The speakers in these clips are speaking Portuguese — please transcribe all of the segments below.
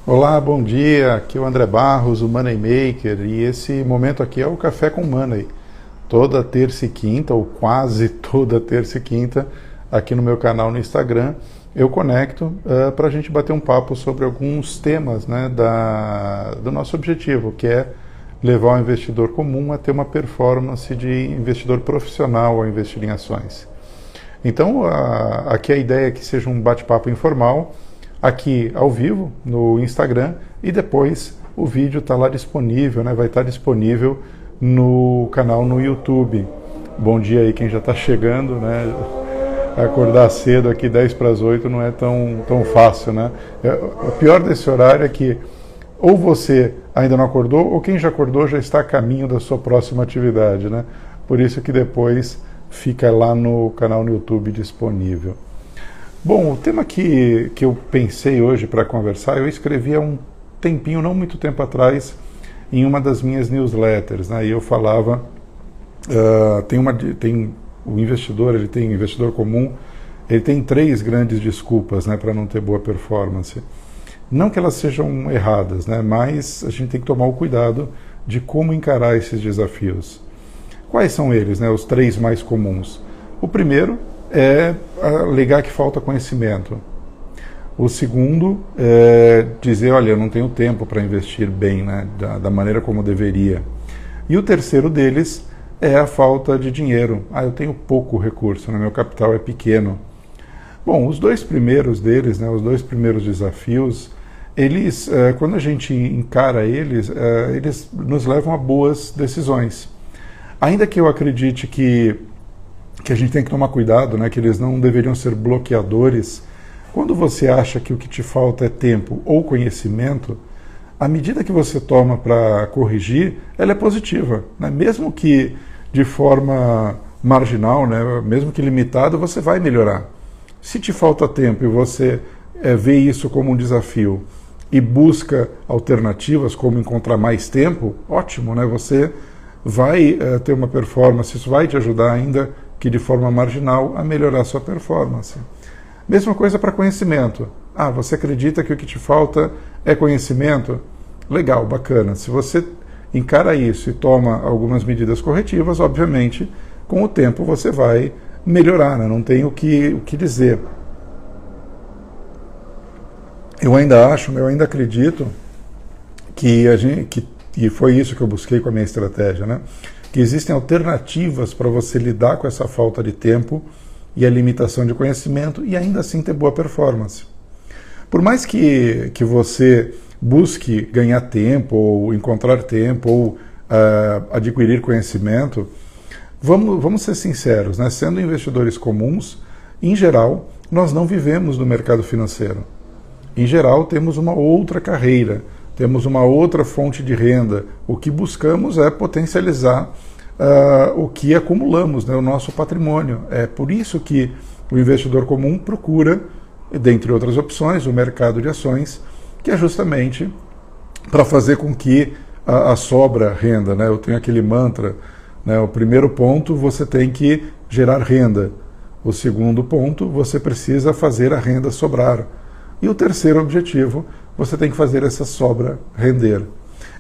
Olá, bom dia. Aqui é o André Barros, o Money Maker, e esse momento aqui é o Café com Money. Toda terça e quinta, ou quase toda terça e quinta, aqui no meu canal no Instagram, eu conecto para a gente bater um papo sobre alguns temas, né, do nosso objetivo, que é levar o investidor comum a ter uma performance de investidor profissional ao investir em ações. Então, aqui a ideia é que seja um bate-papo informal, aqui ao vivo no Instagram, e depois o vídeo está lá disponível, né? Vai estar disponível no canal no YouTube. Bom dia aí quem já está chegando, né? Acordar cedo aqui 10 para as 8 não é tão fácil, né? O pior desse horário é que ou você ainda não acordou, ou quem já acordou já está a caminho da sua próxima atividade, né? Por isso que depois fica lá no canal no YouTube disponível. Bom, o tema que eu pensei hoje para conversar, eu escrevi há um tempinho, não muito tempo atrás, em uma das minhas newsletters, né? E eu falava, tem o investidor, ele tem investidor comum, ele tem 3 grandes desculpas, né, para não ter boa performance. Não que elas sejam erradas, né, mas a gente tem que tomar o cuidado de como encarar esses desafios. Quais são eles, né, os 3 mais comuns? O primeiro é alegar que falta conhecimento. O segundo é dizer, olha, eu não tenho tempo para investir bem, né, da maneira como deveria. E o terceiro deles é a falta de dinheiro. Eu tenho pouco recurso, né, meu capital é pequeno. Bom, os 2 primeiros deles, né, os 2 primeiros desafios, eles, quando a gente encara eles nos levam a boas decisões. Ainda que eu acredite que a gente tem que tomar cuidado, né, que eles não deveriam ser bloqueadores. Quando você acha que o que te falta é tempo ou conhecimento, a medida que você toma para corrigir, ela é positiva, né? Mesmo que de forma marginal, né, mesmo que limitada, você vai melhorar. Se te falta tempo e você vê isso como um desafio e busca alternativas, como encontrar mais tempo, ótimo, né? Você vai ter uma performance, isso vai te ajudar ainda que de forma marginal a melhorar a sua performance. Mesma coisa para conhecimento. Você acredita que o que te falta é conhecimento? Legal, bacana. Se você encara isso e toma algumas medidas corretivas, obviamente, com o tempo você vai melhorar, né? Não tem o que dizer. Eu ainda acredito e foi isso que eu busquei com a minha estratégia, né? Que existem alternativas para você lidar com essa falta de tempo e a limitação de conhecimento e ainda assim ter boa performance. Por mais que você busque ganhar tempo, ou encontrar tempo, ou adquirir conhecimento, vamos ser sinceros, né? Sendo investidores comuns, em geral, nós não vivemos no mercado financeiro. Em geral, temos uma outra carreira, temos uma outra fonte de renda. O que buscamos é potencializar o que acumulamos, né, o nosso patrimônio. É por isso que o investidor comum procura, dentre outras opções, o mercado de ações, que é justamente para fazer com que a sobra renda, né? Eu tenho aquele mantra, né? O primeiro ponto, você tem que gerar renda. O segundo ponto, você precisa fazer a renda sobrar. E o terceiro objetivo, você tem que fazer essa sobra render.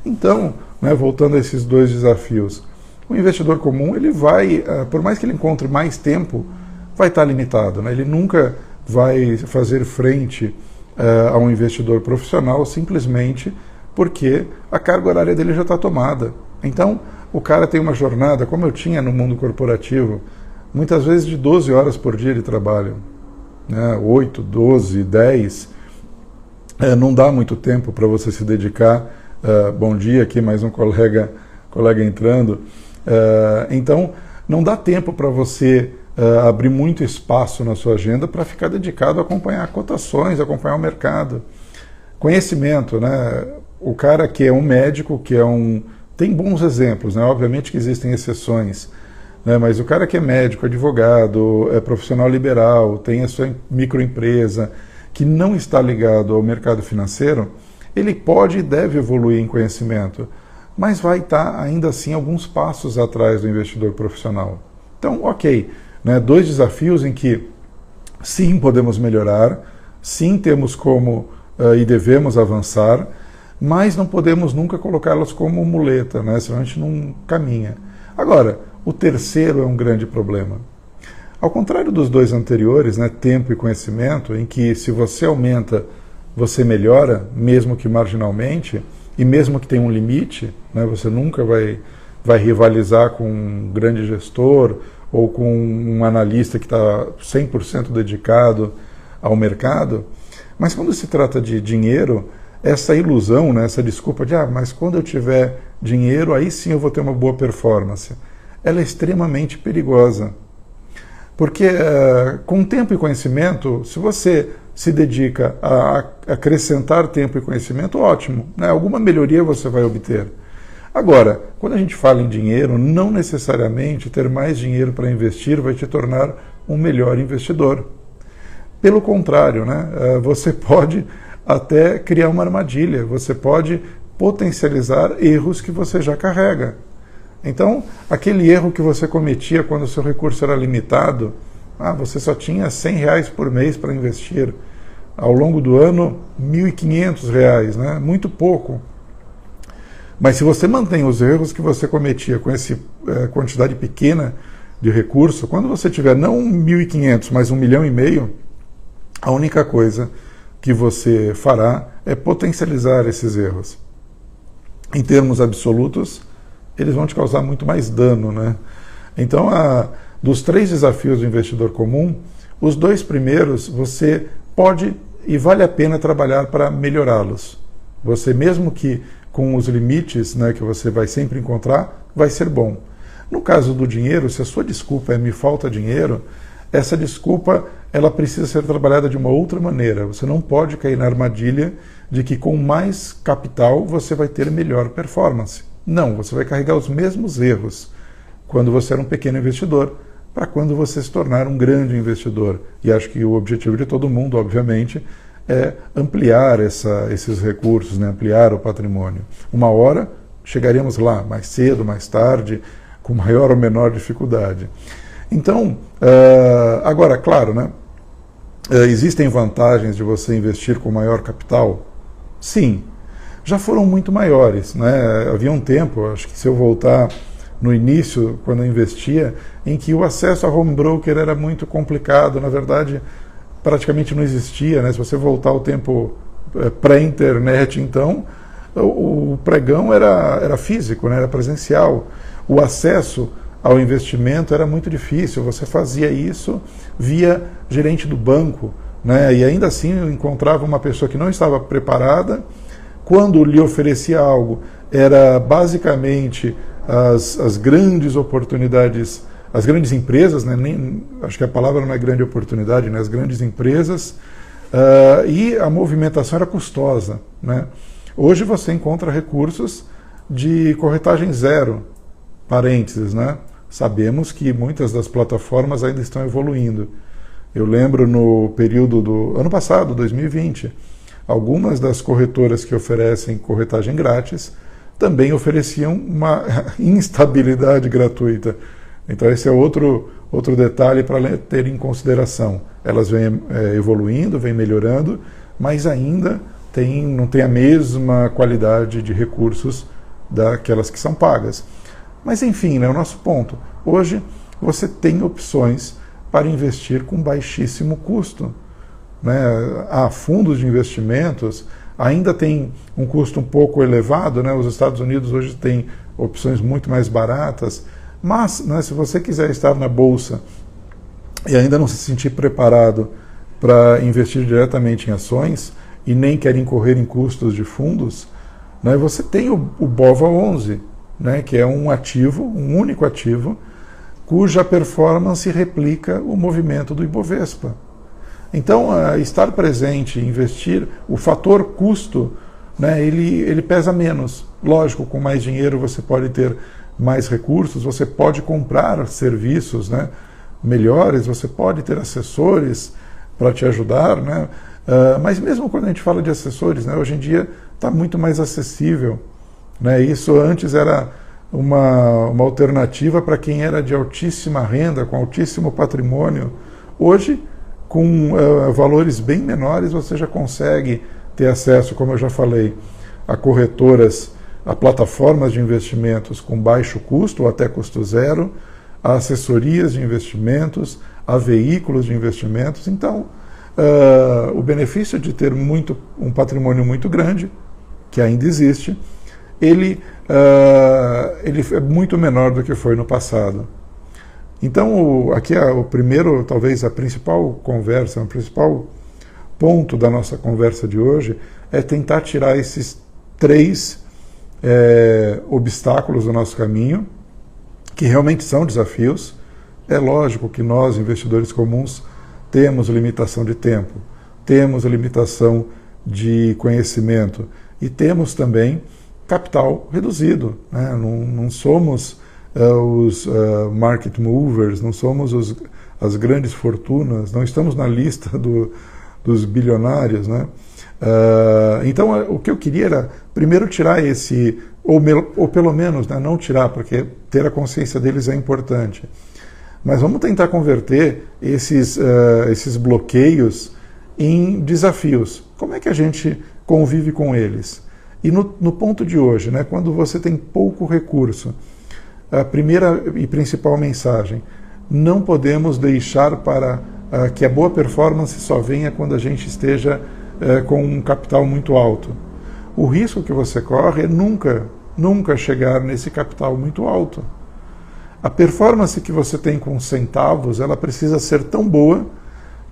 Então, né, voltando a esses 2 desafios, o investidor comum, ele vai, por mais que ele encontre mais tempo, vai estar limitado, né? Ele nunca vai fazer frente a um investidor profissional simplesmente porque a carga horária dele já está tomada. Então, o cara tem uma jornada, como eu tinha no mundo corporativo, muitas vezes de 12 horas por dia de trabalho, né? 8, 12, 10, não dá muito tempo para você se dedicar. Bom dia, aqui mais um colega entrando. Então, não dá tempo para você abrir muito espaço na sua agenda para ficar dedicado a acompanhar cotações, acompanhar o mercado. Conhecimento, né? O cara que é um médico, tem bons exemplos, né? Obviamente que existem exceções, né? Mas o cara que é médico, advogado, é profissional liberal, tem a sua microempresa, que não está ligado ao mercado financeiro, ele pode e deve evoluir em conhecimento, mas vai estar ainda assim alguns passos atrás do investidor profissional. Então, ok, né? 2 desafios em que sim podemos melhorar, sim temos como e devemos avançar, mas não podemos nunca colocá-las como muleta, né? Senão a gente não caminha. Agora, o terceiro é um grande problema. Ao contrário dos dois anteriores, né, tempo e conhecimento, em que se você aumenta, você melhora, mesmo que marginalmente, e mesmo que tenha um limite, né, você nunca vai rivalizar com um grande gestor ou com um analista que está 100% dedicado ao mercado. Mas quando se trata de dinheiro, essa ilusão, né, essa desculpa de mas quando eu tiver dinheiro, aí sim eu vou ter uma boa performance, ela é extremamente perigosa. Porque com tempo e conhecimento, se você se dedica a acrescentar tempo e conhecimento, ótimo, né? Alguma melhoria você vai obter. Agora, quando a gente fala em dinheiro, não necessariamente ter mais dinheiro para investir vai te tornar um melhor investidor. Pelo contrário, né? Você pode até criar uma armadilha, você pode potencializar erros que você já carrega. Então, aquele erro que você cometia quando o seu recurso era limitado, você só tinha R$100 por mês para investir. Ao longo do ano, R$1.500, né? Muito pouco. Mas se você mantém os erros que você cometia com essa quantidade pequena de recurso, quando você tiver não 1.500, mas 1,5 milhão, a única coisa que você fará é potencializar esses erros. Em termos absolutos, eles vão te causar muito mais dano, né? Então, dos 3 desafios do investidor comum, os 2 primeiros você pode e vale a pena trabalhar para melhorá-los. Você, mesmo que com os limites, né, que você vai sempre encontrar, vai ser bom. No caso do dinheiro, se a sua desculpa é me falta dinheiro, essa desculpa ela precisa ser trabalhada de uma outra maneira. Você não pode cair na armadilha de que com mais capital você vai ter melhor performance. Não, você vai carregar os mesmos erros quando você era um pequeno investidor para quando você se tornar um grande investidor. E acho que o objetivo de todo mundo, obviamente, é ampliar esses recursos, né? Ampliar o patrimônio. Uma hora chegaremos lá, mais cedo, mais tarde, com maior ou menor dificuldade. Então, agora, claro, né? Existem vantagens de você investir com maior capital? Sim. Já foram muito maiores, né? Havia um tempo, acho que se eu voltar no início, quando eu investia, em que o acesso a home broker era muito complicado, na verdade, praticamente não existia, né? Se você voltar ao tempo pré-internet, então, o pregão era físico, né? Era presencial. O acesso ao investimento era muito difícil, você fazia isso via gerente do banco, né? E ainda assim eu encontrava uma pessoa que não estava preparada. Quando lhe oferecia algo, era basicamente as grandes oportunidades, as grandes empresas, né? Acho que a palavra não é grande oportunidade, né? As grandes empresas, e a movimentação era custosa, né? Hoje você encontra recursos de corretagem zero, parênteses, né? Sabemos que muitas das plataformas ainda estão evoluindo. Eu lembro no período do ano passado, 2020, algumas das corretoras que oferecem corretagem grátis também ofereciam uma instabilidade gratuita. Então esse é outro detalhe para ter em consideração. Elas vêm evoluindo, vêm melhorando, mas ainda não tem a mesma qualidade de recursos daquelas que são pagas. Mas enfim, né, o nosso ponto. Hoje você tem opções para investir com baixíssimo custo. Né? Há fundos de investimentos, ainda tem um custo um pouco elevado, né? Os Estados Unidos hoje têm opções muito mais baratas, mas, né, se você quiser estar na Bolsa e ainda não se sentir preparado para investir diretamente em ações e nem quer incorrer em custos de fundos, né, você tem o BOVA11, né, que é um ativo, um único ativo, cuja performance replica o movimento do Ibovespa. Então, estar presente, investir, o fator custo, né, ele pesa menos. Lógico, com mais dinheiro você pode ter mais recursos, você pode comprar serviços, né, melhores, você pode ter assessores para te ajudar, né, mas mesmo quando a gente fala de assessores, né, hoje em dia está muito mais acessível. Né, isso antes era uma alternativa para quem era de altíssima renda, com altíssimo patrimônio. Hoje, com valores bem menores, você já consegue ter acesso, como eu já falei, a corretoras, a plataformas de investimentos com baixo custo ou até custo zero, a assessorias de investimentos, a veículos de investimentos. Então, o benefício de ter um patrimônio muito grande, que ainda existe, ele é muito menor do que foi no passado. Então, aqui o primeiro, talvez a principal conversa, o principal ponto da nossa conversa de hoje é tentar tirar esses 3 obstáculos do nosso caminho, que realmente são desafios. É lógico que nós, investidores comuns, temos limitação de tempo, temos limitação de conhecimento e temos também capital reduzido, né? Não somos os market movers, não somos as grandes fortunas, não estamos na lista dos bilionários, né? Então, o que eu queria era, primeiro, tirar esse, ou pelo menos, né, não tirar, porque ter a consciência deles é importante, mas vamos tentar converter esses bloqueios em desafios. Como é que a gente convive com eles? E no ponto de hoje, né, quando você tem pouco recurso, a primeira e principal mensagem: não podemos deixar para que a boa performance só venha quando a gente esteja com um capital muito alto. O risco que você corre é nunca chegar nesse capital muito alto. A performance que você tem com centavos, ela precisa ser tão boa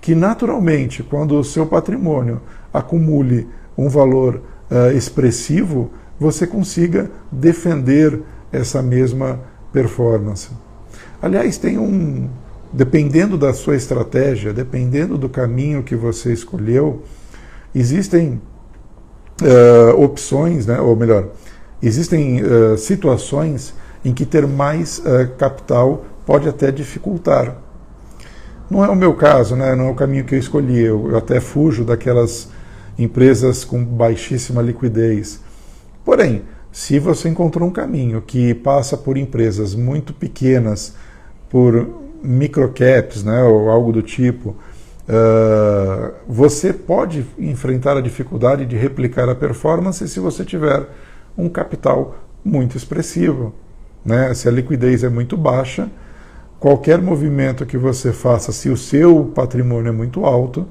que, naturalmente, quando o seu patrimônio acumule um valor expressivo, você consiga defender essa mesma performance. Aliás, dependendo da sua estratégia, dependendo do caminho que você escolheu, existem opções, né, ou melhor, existem situações em que ter mais capital pode até dificultar. Não é o meu caso, né, não é o caminho que eu escolhi. Eu até fujo daquelas empresas com baixíssima liquidez. Porém, se você encontrou um caminho que passa por empresas muito pequenas, por microcaps, né, ou algo do tipo, você pode enfrentar a dificuldade de replicar a performance se você tiver um capital muito expressivo, né? Se a liquidez é muito baixa, qualquer movimento que você faça, se o seu patrimônio é muito alto,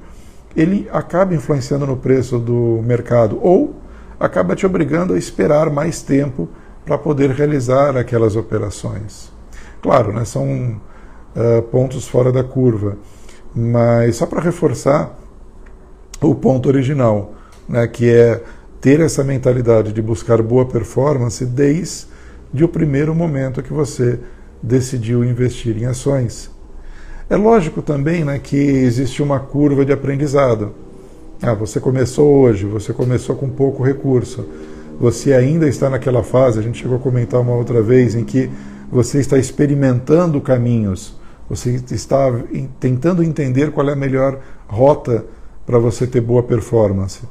ele acaba influenciando no preço do mercado ou acaba te obrigando a esperar mais tempo para poder realizar aquelas operações. Claro, né, são pontos fora da curva, mas só para reforçar o ponto original, né, que é ter essa mentalidade de buscar boa performance desde o primeiro momento que você decidiu investir em ações. É lógico também, né, que existe uma curva de aprendizado. Você começou hoje, você começou com pouco recurso, você ainda está naquela fase, a gente chegou a comentar uma outra vez, em que você está experimentando caminhos, você está tentando entender qual é a melhor rota para você ter boa performance.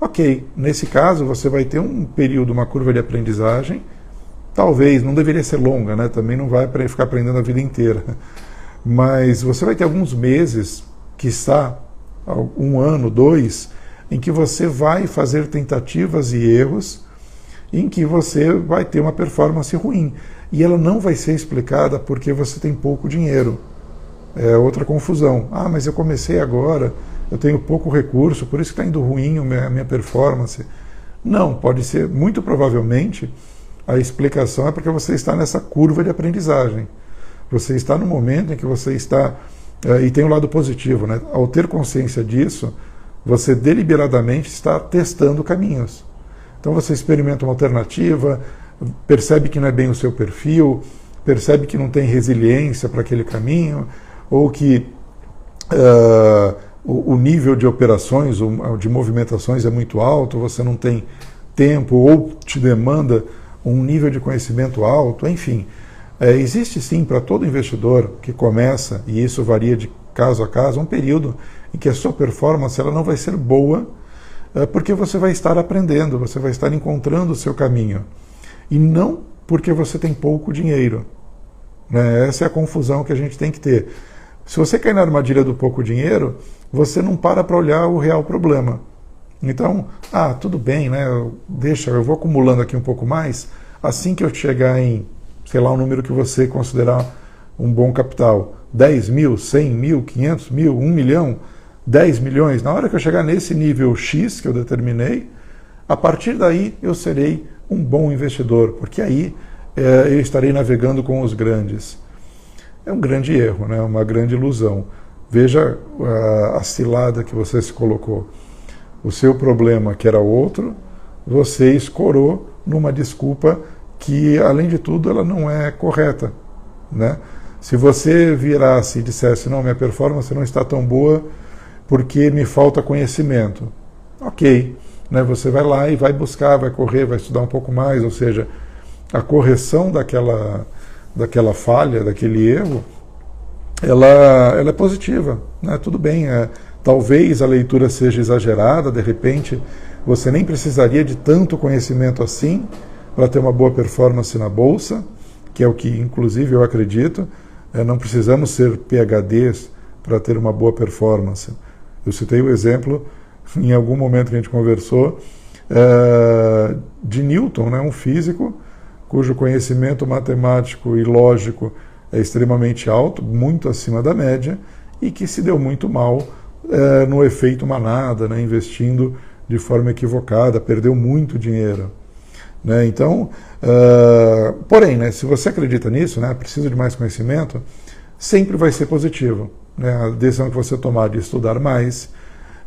Ok, nesse caso você vai ter um período, uma curva de aprendizagem, talvez, não deveria ser longa, né? Também não vai ficar aprendendo a vida inteira, mas você vai ter alguns meses, quiçá 1 ano, 2, em que você vai fazer tentativas e erros, em que você vai ter uma performance ruim. E ela não vai ser explicada porque você tem pouco dinheiro. É outra confusão. Mas eu comecei agora, eu tenho pouco recurso, por isso que está indo ruim a minha performance. Não, pode ser, muito provavelmente, a explicação é porque você está nessa curva de aprendizagem. Você está no momento em que você está... E tem um lado positivo, né? Ao ter consciência disso, você deliberadamente está testando caminhos. Então você experimenta uma alternativa, percebe que não é bem o seu perfil, percebe que não tem resiliência para aquele caminho, ou que o nível de operações, de movimentações é muito alto, você não tem tempo, ou te demanda um nível de conhecimento alto, enfim. Existe sim para todo investidor que começa, e isso varia de caso a caso, um período em que a sua performance ela não vai ser boa, porque você vai estar aprendendo, você vai estar encontrando o seu caminho. E não porque você tem pouco dinheiro. Essa é a confusão que a gente tem que ter. Se você cair na armadilha do pouco dinheiro, você não para olhar o real problema. Então, tudo bem, né? Deixa, eu vou acumulando aqui um pouco mais, assim que eu chegar em, sei lá, um número que você considerar um bom capital, 10 mil, 100 mil, 500 mil, 1 milhão, 10 milhões, na hora que eu chegar nesse nível X que eu determinei, a partir daí eu serei um bom investidor, porque aí eu estarei navegando com os grandes. É um grande erro, né? Uma grande ilusão. Veja a cilada que você se colocou. O seu problema, que era outro, você escorou numa desculpa que, além de tudo, ela não é correta, né? Se você virasse e dissesse, não, minha performance não está tão boa porque me falta conhecimento. Ok, né? Você vai lá e vai buscar, vai correr, vai estudar um pouco mais, ou seja, a correção daquela falha, daquele erro, ela é positiva, né? Tudo bem, talvez a leitura seja exagerada, de repente você nem precisaria de tanto conhecimento assim para ter uma boa performance na bolsa, que é o que inclusive eu acredito. Não precisamos ser PhDs para ter uma boa performance. Eu citei o exemplo, em algum momento que a gente conversou, de Newton, né, um físico cujo conhecimento matemático e lógico é extremamente alto, muito acima da média, e que se deu muito mal no efeito manada, né, investindo de forma equivocada, perdeu muito dinheiro. Né? Então, porém, né, se você acredita nisso, né, precisa de mais conhecimento, sempre vai ser positivo. Né? A decisão que você tomar de estudar mais,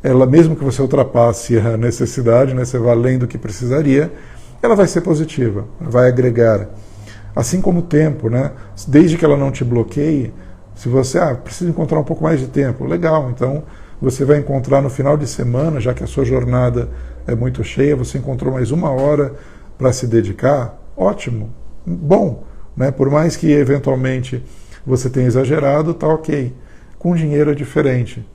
ela, mesmo que você ultrapasse a necessidade, né, você vá além do que precisaria, ela vai ser positiva, vai agregar. Assim como o tempo, né? Desde que ela não te bloqueie, se você precisa encontrar um pouco mais de tempo, legal, então você vai encontrar no final de semana, já que a sua jornada é muito cheia, você encontrou mais 1 hora para se dedicar, ótimo, bom, né? Por mais que eventualmente você tenha exagerado, tá ok. Com dinheiro é diferente,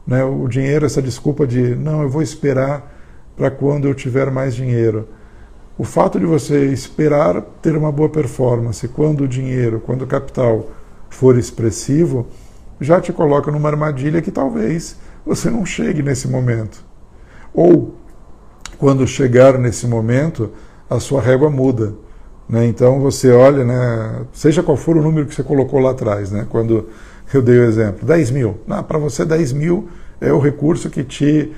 né? O dinheiro, essa desculpa de não, eu vou esperar para quando eu tiver mais dinheiro. O fato de você esperar ter uma boa performance quando o dinheiro, quando o capital for expressivo, já te coloca numa armadilha que talvez você não chegue nesse momento. Ou, quando chegar nesse momento, a sua régua muda. Né? Então você olha, né, seja qual for o número que você colocou lá atrás, né, quando eu dei o exemplo, 10 mil. Para você 10 mil é o recurso que te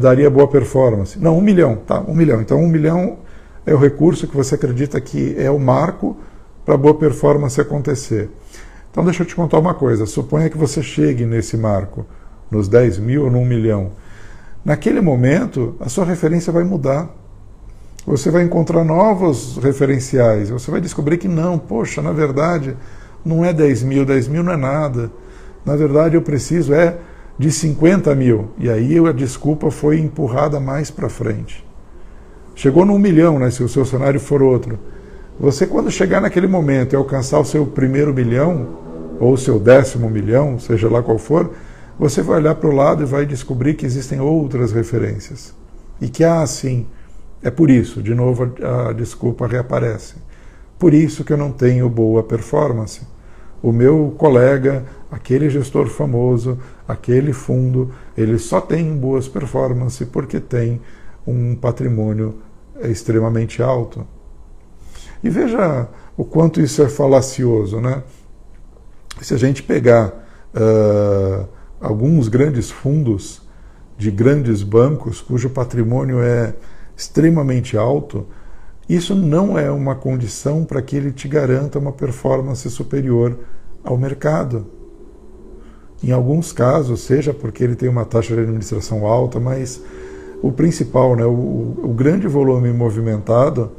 daria boa performance. Não, 1 milhão, tá? 1 milhão. Então 1 milhão é o recurso que você acredita que é o marco para a boa performance acontecer. Então deixa eu te contar uma coisa, suponha que você chegue nesse marco, nos 10 mil ou no 1 milhão. Naquele momento, a sua referência vai mudar. Você vai encontrar novos referenciais, você vai descobrir que não, poxa, na verdade, não é 10 mil não é nada. Na verdade, eu preciso de 50 mil. E aí a desculpa foi empurrada mais para frente. Chegou no 1 milhão, né, se o seu cenário for outro. Você, quando chegar naquele momento e alcançar o seu primeiro milhão, ou o seu 10º milhão, seja lá qual for, você vai olhar para o lado e vai descobrir que existem outras referências. E que, sim, é por isso, de novo a desculpa reaparece. Por isso que eu não tenho boa performance. O meu colega, aquele gestor famoso, aquele fundo, ele só tem boas performances porque tem um patrimônio extremamente alto. E veja o quanto isso é falacioso, né? Se a gente pegar alguns grandes fundos de grandes bancos cujo patrimônio é extremamente alto, isso não é uma condição para que ele te garanta uma performance superior ao mercado. Em alguns casos, seja porque ele tem uma taxa de administração alta, mas o principal, né, o grande volume movimentado,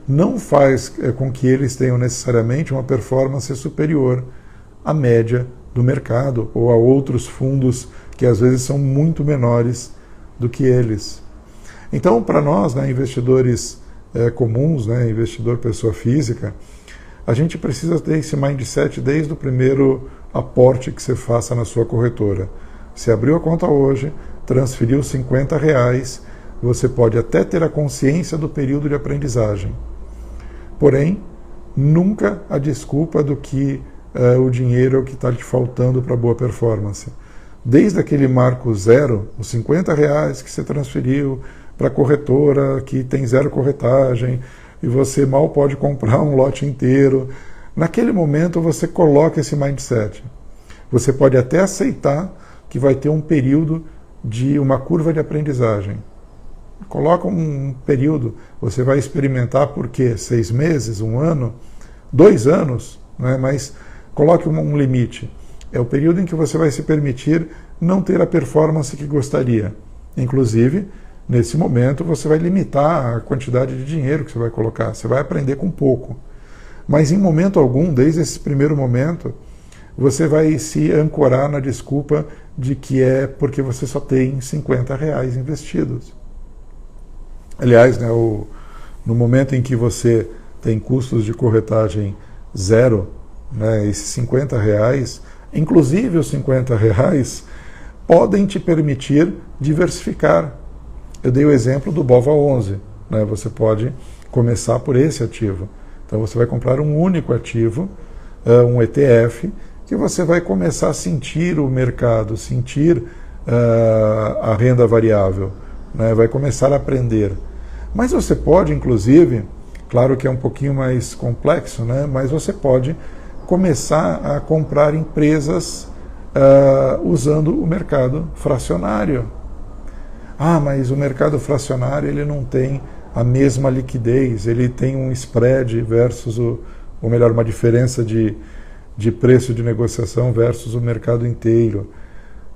não faz com que eles tenham necessariamente uma performance superior à média do mercado ou a outros fundos que às vezes são muito menores do que eles. Então, para nós, né, investidores comuns, né, investidor pessoa física, a gente precisa ter esse mindset desde o primeiro aporte que você faça na sua corretora. Você abriu a conta hoje, transferiu R$50, você pode até ter a consciência do período de aprendizagem. Porém, nunca a desculpa do que o dinheiro é o que está te faltando para boa performance. desde aquele marco zero, os R$50 que você transferiu para a corretora que tem zero corretagem e você mal pode comprar um lote inteiro, naquele momento você coloca esse mindset. Você pode até aceitar que vai ter um período de uma curva de aprendizagem. Coloca um período, você vai experimentar por quê? 6 meses, 1 ano, 2 anos, né? Mas coloque um limite. É o período em que você vai se permitir não ter a performance que gostaria. Inclusive, nesse momento, você vai limitar a quantidade de dinheiro que você vai colocar. Você vai aprender com pouco. Mas em momento algum, desde esse primeiro momento, você vai se ancorar na desculpa de que é porque você só tem R$50 investidos. Aliás, né, no momento em que você tem custos de corretagem zero, né, esses R$50, inclusive os R$50, podem te permitir diversificar. Eu dei o exemplo do BOVA11. Né, você pode começar por esse ativo. Então você vai comprar um único ativo, um ETF, que você vai começar a sentir o mercado, sentir a renda variável, né, vai começar a aprender. Mas você pode, inclusive, claro que é um pouquinho mais complexo, né, mas você pode começar a comprar empresas usando o mercado fracionário. Ah, mas o mercado fracionário ele não tem a mesma liquidez, ele tem um spread versus ou melhor, uma diferença de preço de negociação versus o mercado inteiro.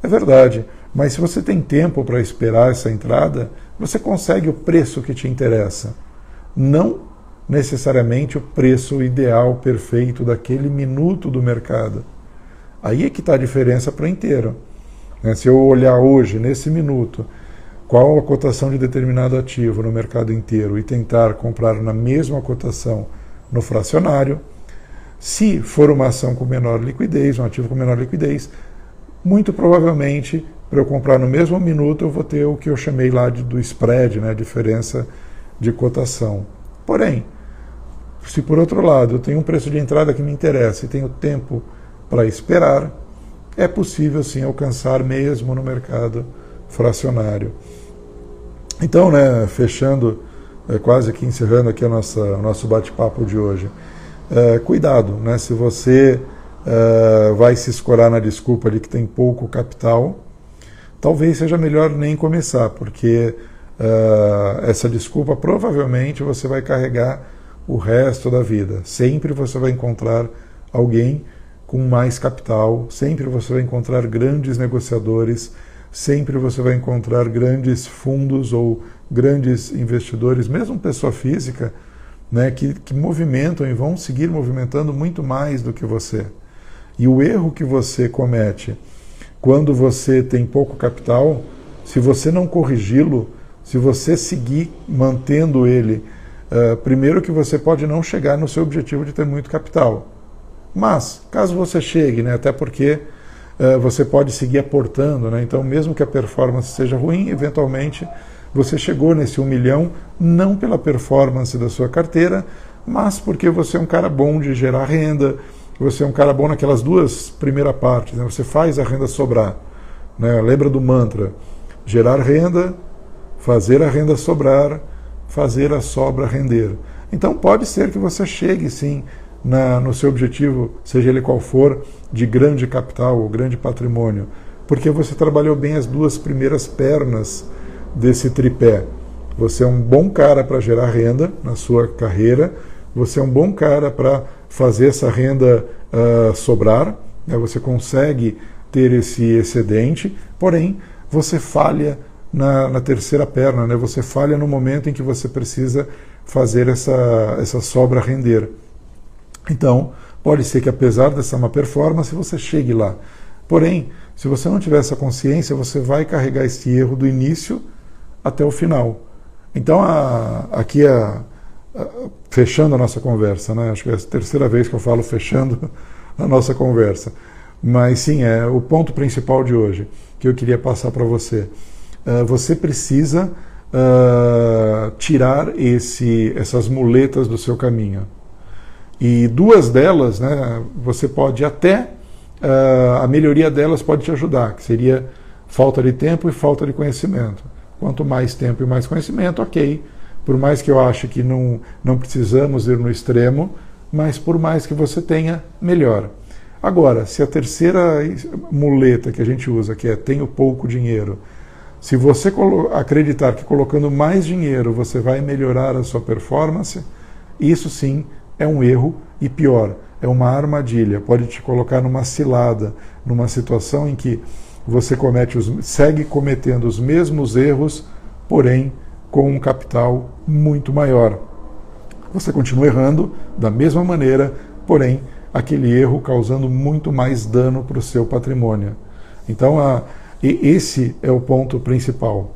É verdade, mas se você tem tempo para esperar essa entrada, você consegue o preço que te interessa. Não necessariamente o preço ideal, perfeito, daquele minuto do mercado. Aí é que está a diferença para o inteiro. Se eu olhar hoje, nesse minuto, qual a cotação de determinado ativo no mercado inteiro e tentar comprar na mesma cotação no fracionário, se for uma ação com menor liquidez, um ativo com menor liquidez, muito provavelmente, para eu comprar no mesmo minuto, eu vou ter o que eu chamei lá do spread, né, a diferença de cotação. Porém, se por outro lado eu tenho um preço de entrada que me interessa e tenho tempo para esperar, é possível sim alcançar mesmo no mercado fracionário. Então, né, fechando, quase que encerrando aqui o nosso bate-papo de hoje, cuidado, né, se você vai se escorar na desculpa de que tem pouco capital, talvez seja melhor nem começar, porque essa desculpa provavelmente você vai carregar o resto da vida. Sempre você vai encontrar alguém com mais capital, sempre você vai encontrar grandes negociadores, sempre você vai encontrar grandes fundos ou grandes investidores, mesmo pessoa física, né, que movimentam e vão seguir movimentando muito mais do que você. E o erro que você comete quando você tem pouco capital, se você não corrigi-lo, se você seguir mantendo ele, primeiro que você pode não chegar no seu objetivo de ter muito capital. Mas, caso você chegue, né, até porque você pode seguir aportando, né, então mesmo que a performance seja ruim, eventualmente você chegou nesse 1 milhão, não pela performance da sua carteira, mas porque você é um cara bom de gerar renda, você é um cara bom naquelas duas primeiras partes, né? Você faz a renda sobrar. Né? Lembra do mantra? Gerar renda, fazer a renda sobrar, fazer a sobra render. Então pode ser que você chegue sim no seu objetivo, seja ele qual for, de grande capital ou grande patrimônio, porque você trabalhou bem as duas primeiras pernas desse tripé. Você é um bom cara para gerar renda na sua carreira, você é um bom cara para fazer essa renda sobrar, né? Você consegue ter esse excedente, porém você falha na terceira perna, né? Você falha no momento em que você precisa fazer essa sobra render. Então, pode ser que apesar dessa má performance, você chegue lá. Porém, se você não tiver essa consciência, você vai carregar esse erro do início até o final. Então, fechando a nossa conversa, né? Acho que é a terceira vez que eu falo fechando a nossa conversa. Mas sim, é o ponto principal de hoje que eu queria passar para você. Você precisa tirar essas muletas do seu caminho. E duas delas, né, você pode até a melhoria delas pode te ajudar, que seria falta de tempo e falta de conhecimento. Quanto mais tempo e mais conhecimento, ok. Por mais que eu ache que não precisamos ir no extremo, mas por mais que você tenha, melhor. Agora, se a terceira muleta que a gente usa, que é tenho pouco dinheiro, se você acreditar que colocando mais dinheiro você vai melhorar a sua performance, isso sim é um erro e pior, é uma armadilha, pode te colocar numa cilada, numa situação em que você segue cometendo os mesmos erros, porém com um capital muito maior. Você continua errando da mesma maneira, porém aquele erro causando muito mais dano para o seu patrimônio. Então, esse é o ponto principal.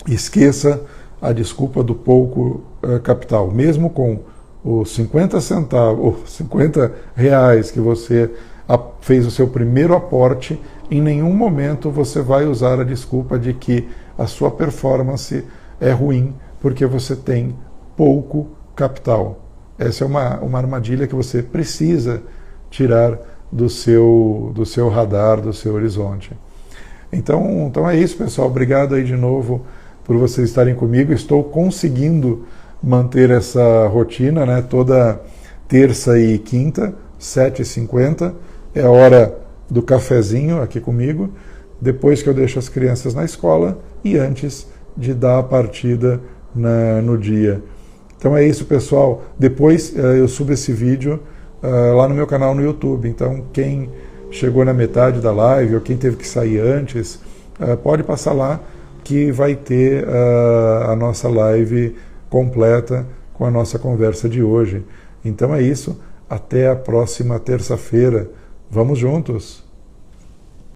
Esqueça a desculpa do pouco capital. Mesmo com os 50 centavos, os 50 reais que você fez o seu primeiro aporte, em nenhum momento você vai usar a desculpa de que a sua performance é ruim porque você tem pouco capital. Essa é uma armadilha que você precisa tirar do seu radar, do seu horizonte. Então é isso, pessoal. Obrigado aí de novo por vocês estarem comigo. Estou conseguindo manter essa rotina, né? Toda terça e quinta, 7h50, é a hora do cafezinho aqui comigo, depois que eu deixo as crianças na escola e antes de dar a partida no dia. Então é isso, pessoal. Depois eu subo esse vídeo lá no meu canal no YouTube. Então quem chegou na metade da live ou quem teve que sair antes, pode passar lá que vai ter a nossa live completa com a nossa conversa de hoje. Então é isso. Até a próxima terça-feira. Vamos juntos!